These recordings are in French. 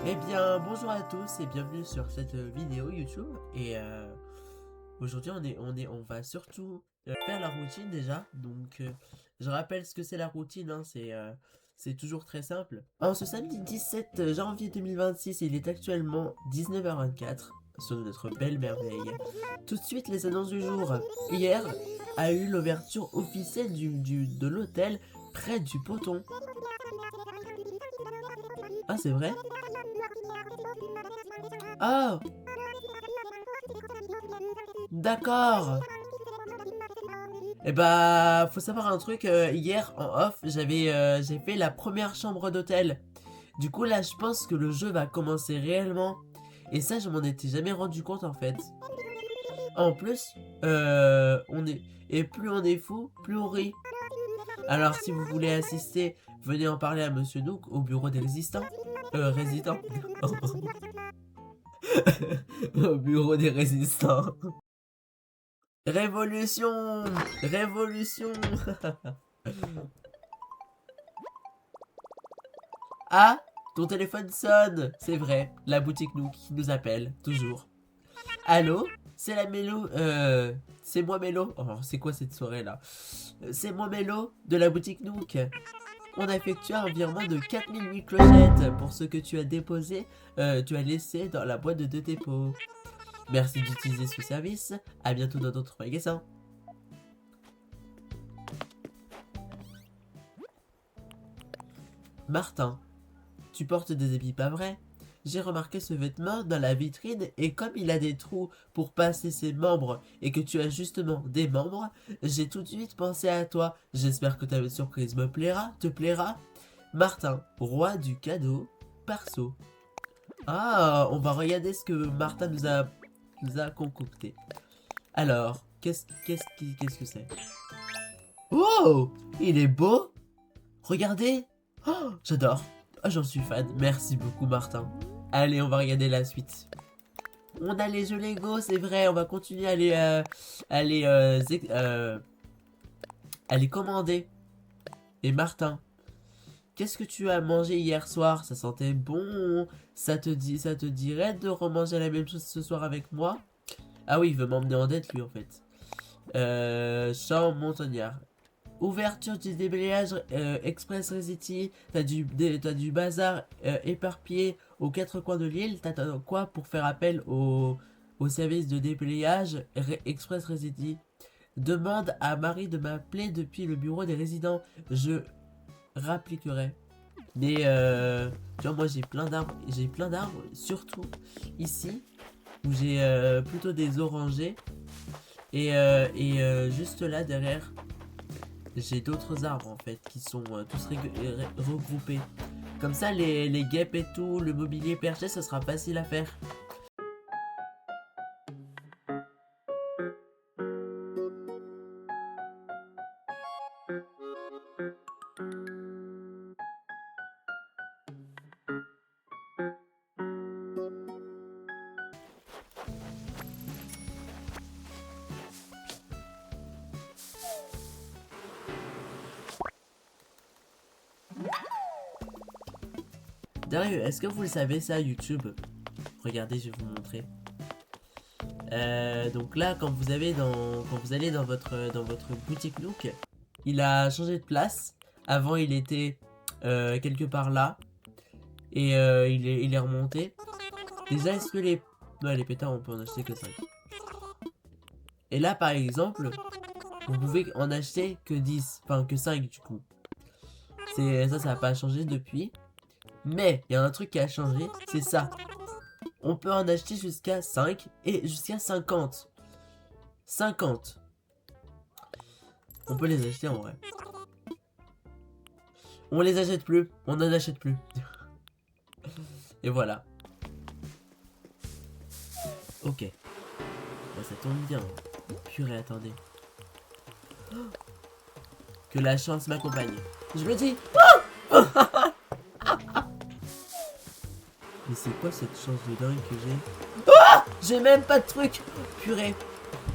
Eh bien, bonjour à tous et bienvenue sur cette vidéo YouTube. Et aujourd'hui, on va surtout faire la routine déjà. Donc, je rappelle ce que c'est la routine, hein, c'est toujours très simple. En ce samedi 17 janvier 2026, il est actuellement 19h24 sur notre belle merveille. Tout de suite, les annonces du jour. Hier a eu l'ouverture officielle de l'hôtel près du Poton. Ah, c'est vrai? Ah, d'accord. Et bah, faut savoir un truc, hier en off, j'ai fait la première chambre d'hôtel. Du coup, là, je pense que le jeu va commencer réellement. Et ça, je m'en étais jamais rendu compte en fait. En plus, on est. Et plus on est fou, plus on rit. Alors, si vous voulez assister, venez en parler à Monsieur Nook au bureau des résistants. Résidents. Au bureau des résistants. Révolution! Révolution! Ah! Ton téléphone sonne! C'est vrai, la boutique Nook qui nous appelle, toujours. Allô? C'est la Mélo, c'est moi Mélo. Oh, c'est quoi cette soirée là? C'est moi Mélo de la boutique Nook. On a effectué un virement de 4008 clochettes pour ce que tu as déposé, tu as laissé dans la boîte de dépôt. Merci d'utiliser ce service. À bientôt dans d'autres magasins. Martin, tu portes des habits pas vrais? J'ai remarqué ce vêtement dans la vitrine et comme il a des trous pour passer ses membres et que tu as justement des membres, j'ai tout de suite pensé à toi. J'espère que ta surprise te plaira. Martin, roi du cadeau, Parceau. Ah, on va regarder ce que Martin nous a concocté. Alors, qu'est-ce que c'est? Oh, il est beau. Regardez. Oh, j'adore. Ah, j'en suis fan. Merci beaucoup, Martin. Allez, on va regarder la suite. On a les jeux Lego, c'est vrai. On va continuer à les commander. Et Martin, qu'est-ce que tu as mangé hier soir? Ça sentait bon. Ça te dirait de remanger la même chose ce soir avec moi? Ah oui, il veut m'emmener en dette, lui, en fait. Champ montagnard. Ouverture du déblayage Express City. T'as du bazar éparpillé aux quatre coins de l'île. T'attends quoi pour faire appel au service de déblayage Express City? Demande à Marie de m'appeler depuis le bureau des résidents. Je rappliquerai. Mais tu vois, moi j'ai plein d'arbres, surtout ici où j'ai plutôt des orangers et juste là derrière j'ai d'autres arbres en fait qui sont tous regroupés. Comme ça, les guêpes et tout, le mobilier perché, ça sera facile à faire. D'ailleurs, est-ce que vous le savez ça, YouTube? Regardez, je vais vous montrer. Donc là, quand vous allez dans votre boutique Nook, il a changé de place. Avant, il était quelque part là. Et il est remonté. Déjà, est-ce que les... Non, les pétards, on peut en acheter que 5. Et là, par exemple, vous pouvez en acheter que 10. Enfin, que 5 du coup. Ça n'a pas changé depuis. Mais, il y a un truc qui a changé, c'est ça. On peut en acheter jusqu'à 5 et jusqu'à 50. 50. On peut les acheter en vrai. On les achète plus. On n'en achète plus. Et voilà. Ok. Bah, ça tombe bien. Purée, attendez. Que la chance m'accompagne. Je me dis... Mais c'est quoi cette chance de dingue que j'ai? J'ai même pas de truc. Purée.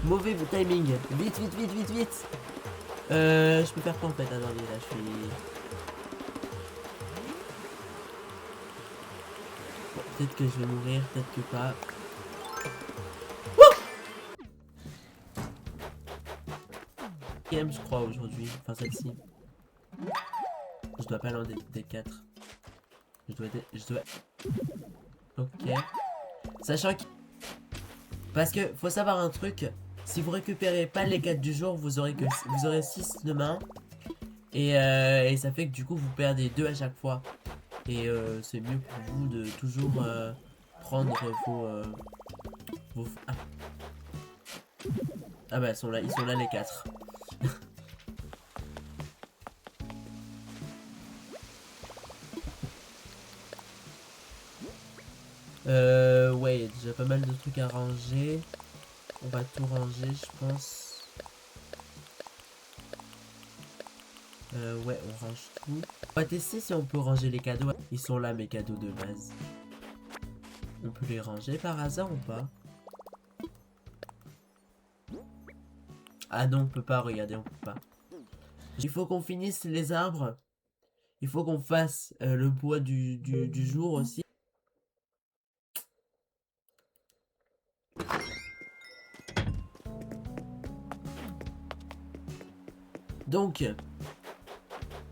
Mauvais timing. Vite, vite, vite, vite, vite. Je peux faire quoi en fait? Attendez, là, je suis... Bon, peut-être que je vais mourir, peut-être que pas. Game, je crois, aujourd'hui. Enfin, celle-ci. Je dois pas l'en des 4. Je dois... Ok. Sachant que... Parce que, faut savoir un truc. Si vous récupérez pas les 4 du jour, vous aurez 6 demain. Et ça fait que du coup, vous perdez 2 à chaque fois. Et c'est mieux pour vous de toujours prendre vos... Ah. Ah bah, ils sont là les 4. Ouais, il y a déjà pas mal de trucs à ranger. On va tout ranger, je pense. Ouais, on range tout. On va tester si on peut ranger les cadeaux. Ils sont là, mes cadeaux de base. On peut les ranger par hasard ou pas? Ah non, on peut pas, regardez, on peut pas. Il faut qu'on finisse les arbres. Il faut qu'on fasse le bois du jour aussi. Donc,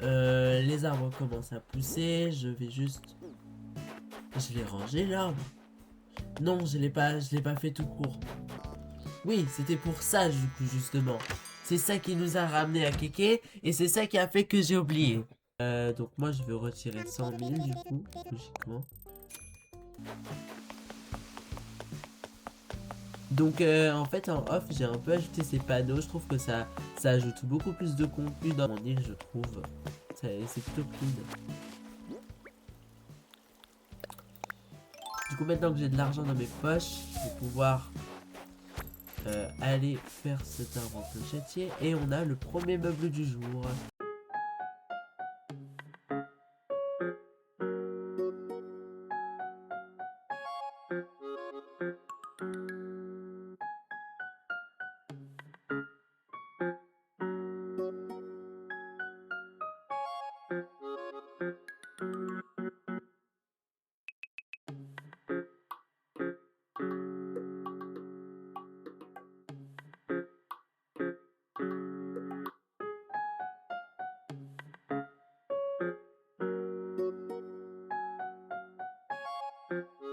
les arbres commencent à pousser. Je vais juste... Je l'ai rangé l'arbre. Non, je l'ai pas fait tout court. Oui, c'était pour ça du coup justement. C'est ça qui nous a ramené à Kéké et c'est ça qui a fait que j'ai oublié. Donc moi je vais retirer 100 000 du coup, logiquement. Donc en fait en off j'ai un peu ajouté ces panneaux. Je trouve que ça ajoute beaucoup plus de contenu dans mon île, je trouve. C'est plutôt clean. Du coup maintenant que j'ai de l'argent dans mes poches, je vais pouvoir aller faire cet arbre clochetier. Et on a le premier meuble du jour.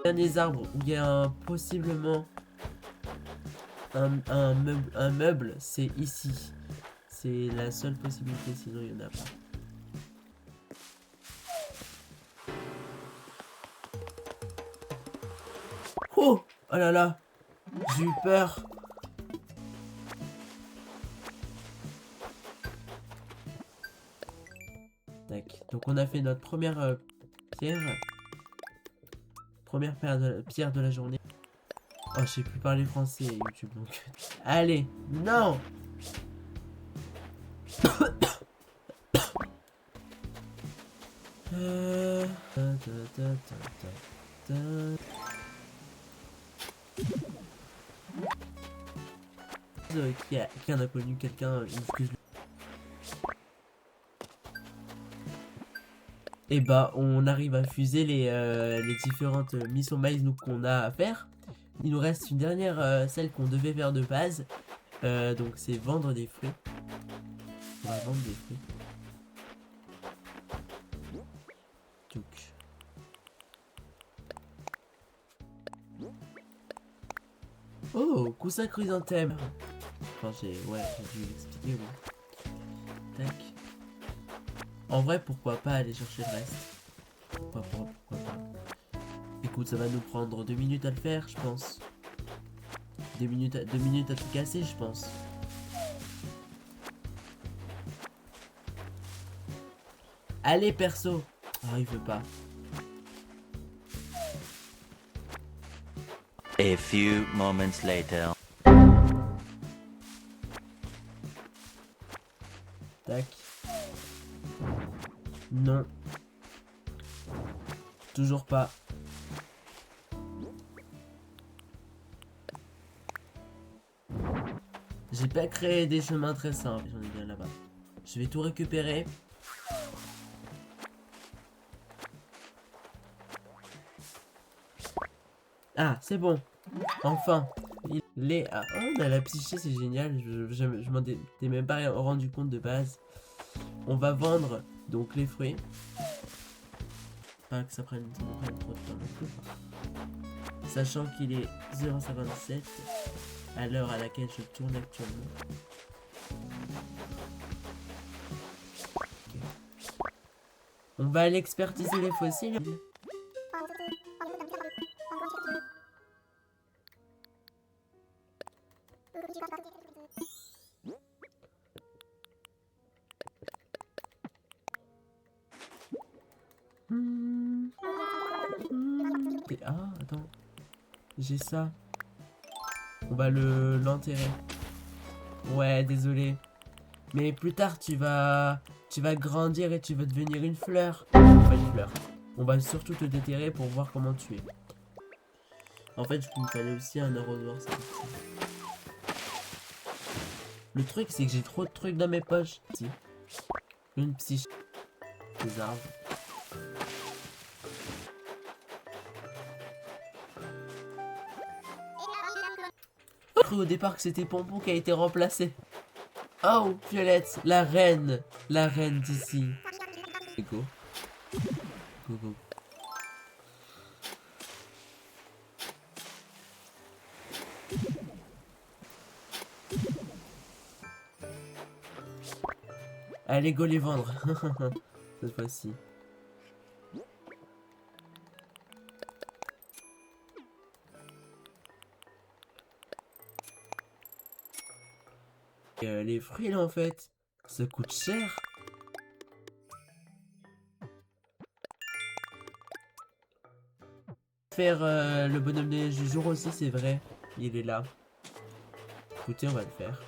Derniers arbres où il y a possiblement un meuble, c'est ici. C'est la seule possibilité, sinon il n'y en a pas. Oh! Oh là là! J'ai eu peur! Tac. Donc on a fait notre première pierre. Première pierre de la journée. Oh, je sais plus parler français YouTube donc. Allez! Non! Qui en a connu quelqu'un que je... Et bah on arrive à fuser les différentes missions maïs qu'on a à faire. Il nous reste une dernière, celle qu'on devait faire de base. Donc c'est vendre des fruits. On va vendre des fruits. Donc. Oh, coussin chrysanthème. Enfin j'ai dû l'expliquer, oui. Tac. En vrai, pourquoi pas aller chercher le reste? Pourquoi pas? Écoute, ça va nous prendre 2 minutes à le faire, je pense. 2 minutes à tout casser, je pense. Allez, perso. Oh, il veut pas. A few moments later. Tac. Non. Toujours pas. J'ai pas créé des chemins très simples. J'en ai bien là-bas. Je vais tout récupérer. Ah, c'est bon. Enfin. Ah, on a la psyché, c'est génial. Je m'en étais même pas rendu compte de base. On va vendre donc les fruits. Pas que ça prenne trop de temps non plus. Sachant qu'il est 0,57 à l'heure à laquelle je tourne actuellement. Okay. On va aller expertiser les fossiles. Ah, attends. J'ai ça. On va l'enterrer. Ouais, désolé. Mais plus tard, tu vas grandir et tu vas devenir une fleur. Pas une fleur. On va surtout te déterrer pour voir comment tu es. En fait, il me fallait aussi un arrosoir. Le truc, c'est que j'ai trop de trucs dans mes poches. Si. Une psyché. Des arbres. J'ai cru au départ que c'était Pompon qui a été remplacé. Oh, Violette, la reine d'ici. Go. Go, go. Allez, go les vendre. Cette fois-ci. Les fruits là en fait, ça coûte cher. Faire le bonhomme de neige du jour aussi, c'est vrai. Il est là. Écoutez, on va le faire.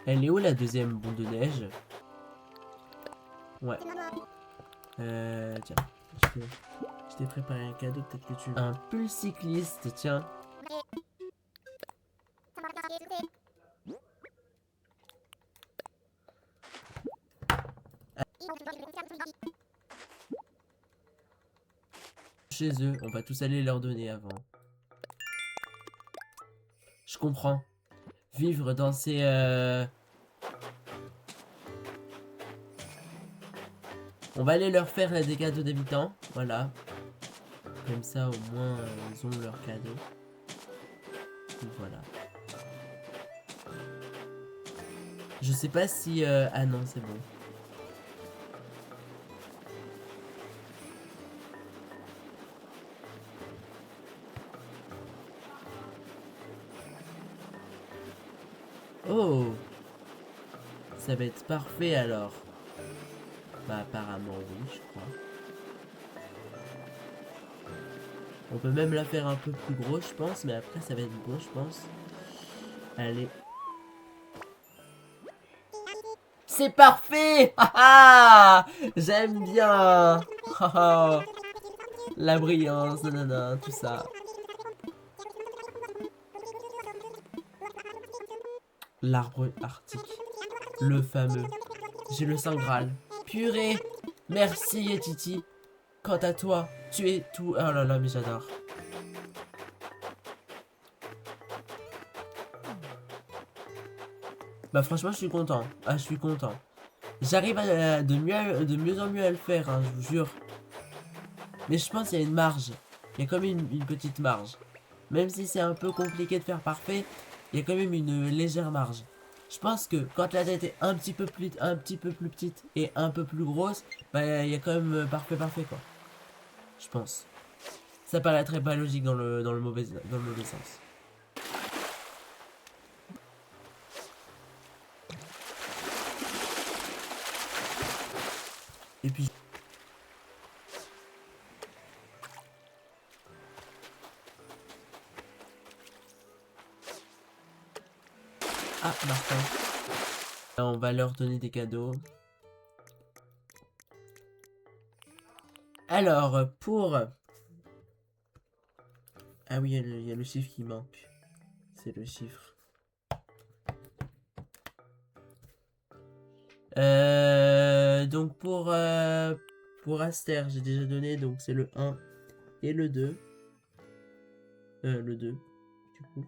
Elle est où la deuxième boule de neige? Ouais. Tiens. Je t'ai préparé un cadeau, peut-être que tu... Un pull cycliste, tiens. Chez eux, on va tous aller leur donner avant. Je comprends. Vivre dans ces... On va aller leur faire des cadeaux d'habitants. Voilà. Comme ça, au moins, ils ont leur cadeau. Et voilà. Je sais pas si... Ah non, c'est bon. Oh! Ça va être parfait alors. Bah apparemment oui, je crois. On peut même la faire un peu plus gros, je pense, mais après ça va être bon, je pense. Allez. C'est parfait! Haha! J'aime bien! Haha! La brillance, nanana, tout ça. L'arbre arctique. Le fameux. J'ai le Saint Graal. Purée! Merci Yetiti. Quant à toi, tu es tout... Oh là là, mais j'adore. Bah franchement, je suis content. Ah, je suis content. J'arrive de mieux en mieux à le faire, hein, je vous jure. Mais je pense qu'il y a une marge. Il y a comme une petite marge. Même si c'est un peu compliqué de faire parfait, il y a quand même une légère marge. Je pense que quand la tête est un petit peu plus petite et un peu plus grosse, bah il y a quand même parfait quoi. Je pense. Ça paraîtrait pas logique dans le mauvais sens. Et puis ah Martin. Là, on va leur donner des cadeaux. Alors pour ah oui il y a le chiffre qui manque. C'est le chiffre. Donc pour Aster, j'ai déjà donné, donc c'est le 1 et le 2. Le 2, du coup.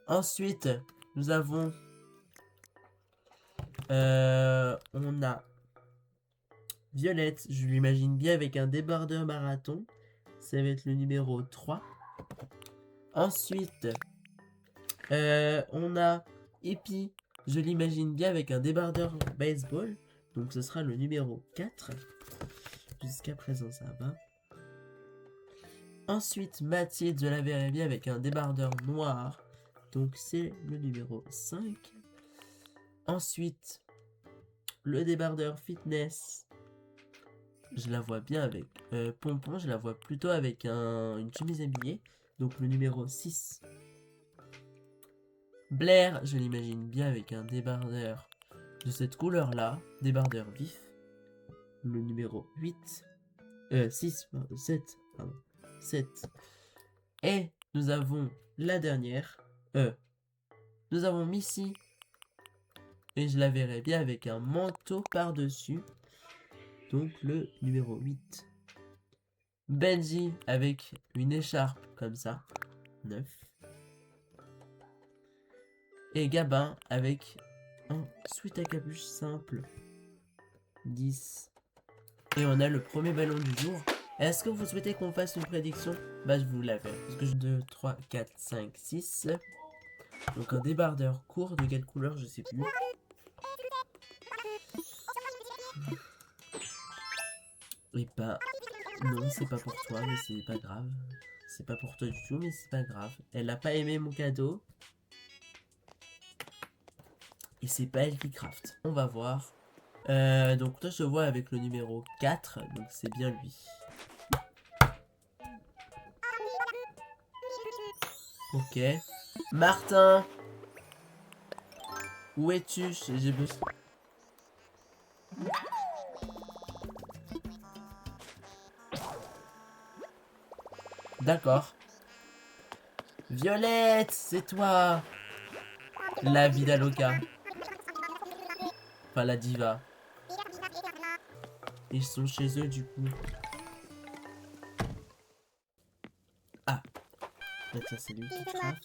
Ensuite, nous avons... on a Violette, je l'imagine bien avec un débardeur marathon. Ça va être le numéro 3. Ensuite, on a Epi, je l'imagine bien avec un débardeur baseball. Donc ce sera le numéro 4. Jusqu'à présent, ça va. Ensuite, Mathilde, je la verrai bien avec un débardeur noir. Donc c'est le numéro 5. Ensuite, le débardeur fitness. Je la vois bien avec Pompon, je la vois plutôt avec une chemise habillée. Donc le numéro 6. Blair, je l'imagine bien avec un débardeur de cette couleur-là. Débardeur vif. Le numéro 8. 6, pardon, 7. Pardon. 7. Et nous avons la dernière. Nous avons Missy. Et je la verrai bien avec un manteau par-dessus. Donc le numéro 8. Benji avec une écharpe comme ça. 9. Et Gabin avec un sweat à capuche simple. 10. Et on a le premier ballon du jour. Est-ce que vous souhaitez qu'on fasse une prédiction? Bah je vous la fais. Parce que 2, 3, 4, 5, 6. Donc un débardeur court de quelle couleur je sais plus. Et bah non c'est pas pour toi mais c'est pas grave. C'est pas pour toi du tout mais c'est pas grave. Elle a pas aimé mon cadeau. Et c'est pas elle qui craft. On va voir. Donc toi je vois avec le numéro 4. Donc c'est bien lui. Ok. Martin. Où es-tu? J'ai besoin. D'accord. Violette, c'est toi. La Vidaloka. Enfin la diva. Ils sont chez eux du coup. Ah. Donc ça c'est lui qui craft.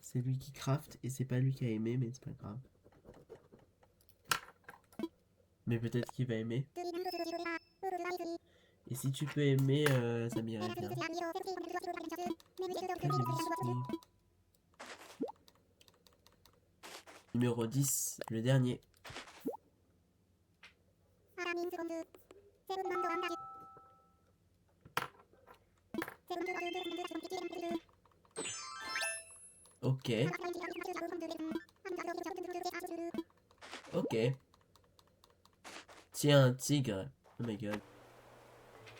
C'est lui qui craft et c'est pas lui qui a aimé mais c'est pas grave. Mais peut-être qu'il va aimer. Et si tu peux aimer, ça m'irait bien. Numéro 10, le dernier. Ok. Ok. Tiens, un tigre. Oh my god.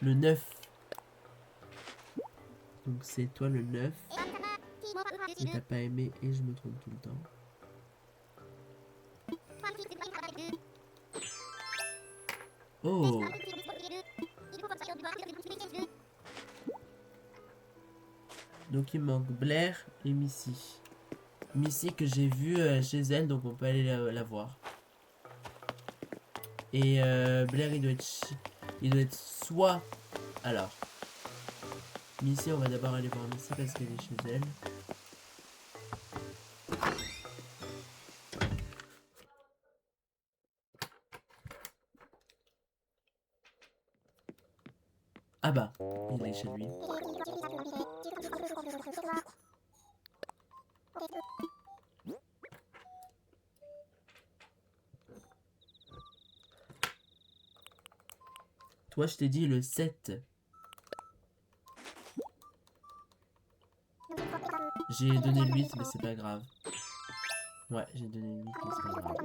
Le 9. Donc c'est toi le 9. Et t'as pas aimé et je me trompe tout le temps. Oh. Donc il manque Blair et Missy. Missy que j'ai vu chez elle, donc on peut aller la voir. Et Blair il doit être soit... Alors. Missy, on va d'abord aller voir Missy parce qu'elle est chez elle. Ah bah, il est chez lui. Toi, je t'ai dit le 7. J'ai donné le 8, mais c'est pas grave. Ouais, j'ai donné le 8, mais c'est pas grave.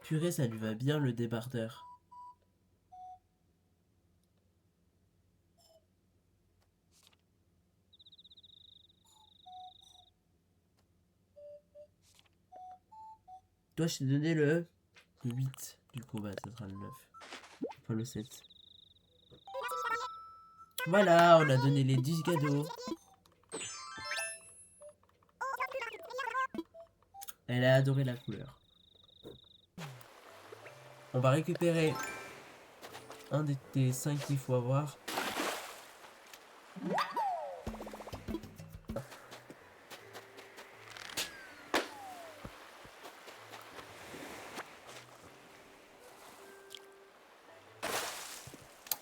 Purée, ça lui va bien le débardeur. Toi, je t'ai donné le 8. Du coup, bah, ça sera le 9. Enfin, le 7. Voilà, on a donné les 10 cadeaux. Elle a adoré la couleur. On va récupérer un des 5 qu'il faut avoir.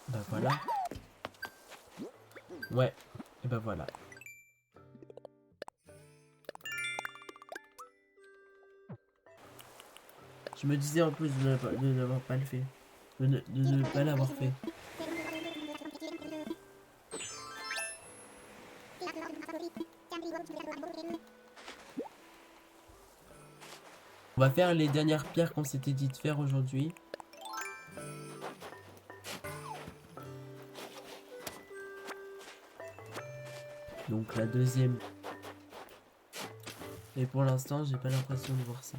Bah voilà. Ouais, et bah voilà. Je me disais en plus de n'avoir pas le fait. De ne pas l'avoir fait. On va faire les dernières pierres qu'on s'était dit de faire aujourd'hui. Donc la deuxième. Et pour l'instant, j'ai pas l'impression de voir ça.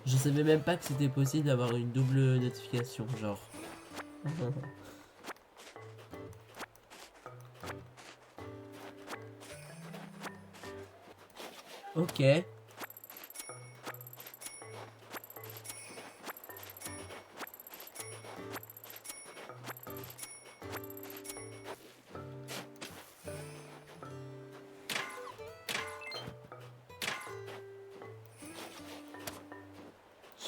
Je savais même pas que c'était possible d'avoir une double notification, genre. Ok.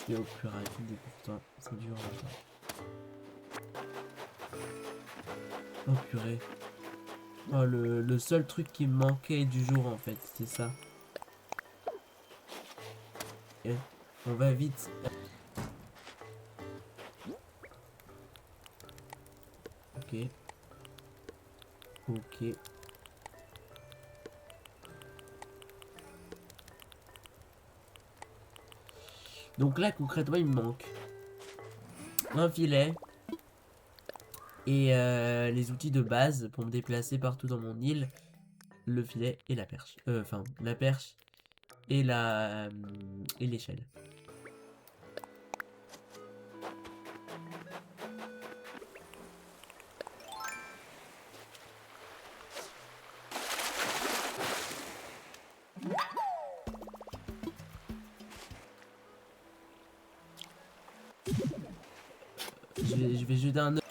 Je vais au plus rapide et pourtant c'est dur là. Oh purée. Oh le seul truc qui me manquait du jour en fait, c'est ça. Et on va vite. Ok. Ok. Donc là concrètement il me manque un filet et les outils de base pour me déplacer partout dans mon île. Le filet et la perche. Enfin la perche et la et l'échelle. Je vais jeter un œuf.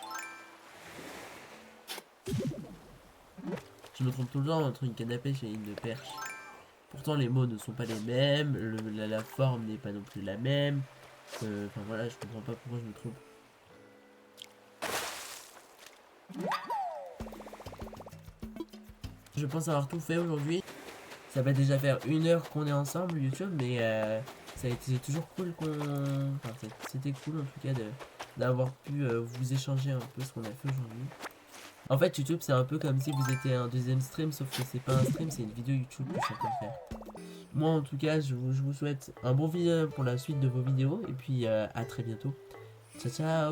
Je me trompe tout le temps entre une canne à pêche et une perche. Pourtant les mots ne sont pas les mêmes, la forme n'est pas non plus la même. Enfin voilà, je comprends pas pourquoi je me trompe. Je pense avoir tout fait aujourd'hui. Ça va déjà faire 1 heure qu'on est ensemble YouTube, mais ça a été toujours cool qu'on... Enfin, c'était cool en tout cas d'avoir pu vous échanger un peu ce qu'on a fait aujourd'hui. En fait YouTube c'est un peu comme si vous étiez un deuxième stream, sauf que c'est pas un stream, c'est une vidéo YouTube que je suis en train de faire. Moi en tout cas je vous souhaite un bon vidéo pour la suite de vos vidéos et puis à très bientôt. Ciao ciao.